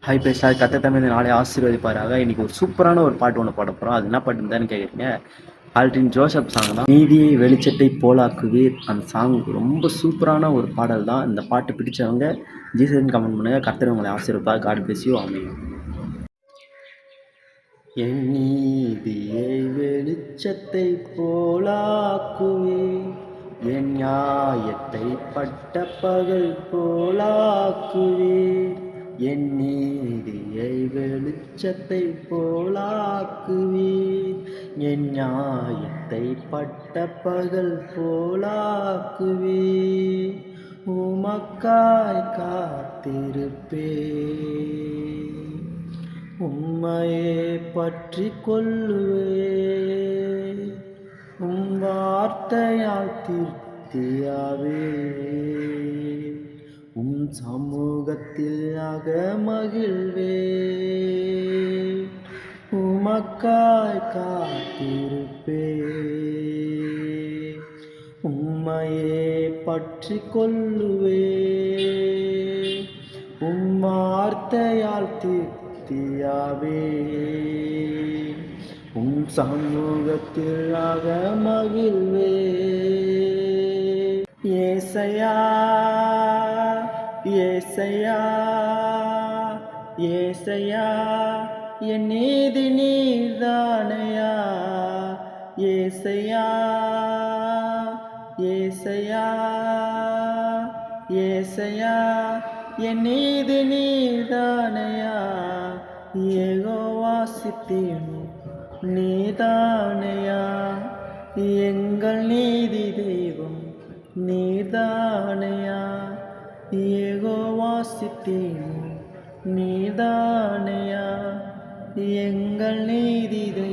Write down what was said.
Hi பேஸ்டார் கத்த தமிழ் நாளை ஆசீர்வதிப்பாராக. இன்னைக்கு ஒரு சூப்பரான ஒரு பாட்டு ஒன்று பாட போகிறோம். அது என்ன பாட்டுன்னு தான் கேட்குறீங்க. ஆல்ட்ரின் ஜோசப் சாங் தான். நீதியை வெளிச்சத்தை போலாக்குவீர். அந்த சாங் ரொம்ப சூப்பரான ஒரு பாடல் தான். இந்த பாட்டு பிடிச்சவங்க ஜீசஸ்ன்னு கமெண்ட் பண்ணுங்க. கர்த்தர் உங்களை ஆசீர்வதிப்பார். God bless you. ஆமென். என் நீதியை வெளிச்சத்தை போலாக்குவீர். என் நியாயத்தை பட்ட பகல் போலாக்குவீர். என் நீதியை வெளிச்சத்தை போலாக்குவீர். என் நியாயத்தை பட்ட பகல் போலாக்குவீர். உமக்காய் காத்திருப்பேன். உம்மையே பற்றி கொள்ளுவேன். உம் வார்த்தையால் திருப்தியாவே. உம் சமூகத்தில் மகிழ்வே. உமக்காய் காத்திருப்பேன். உம்மையே பற்றி கொள்ளுவேன். உம் வார்த்தையால் திருப்தியாவே. உம் சமூகத்தில் மகிழ்வே. ஏசையா ஏசையா ஏசையா என் நீதி நீர்தானையா. ஏசையா ஏசையா ஏசையா என் நீதி நீதானையா. யெகோவா சித்தேனு நீதானையா. எங்கள் நீதி தெய்வம் நீதானையா. யெகோவா சித்தேனு நீதானையா. எங்கள் நீதி தெய்வம்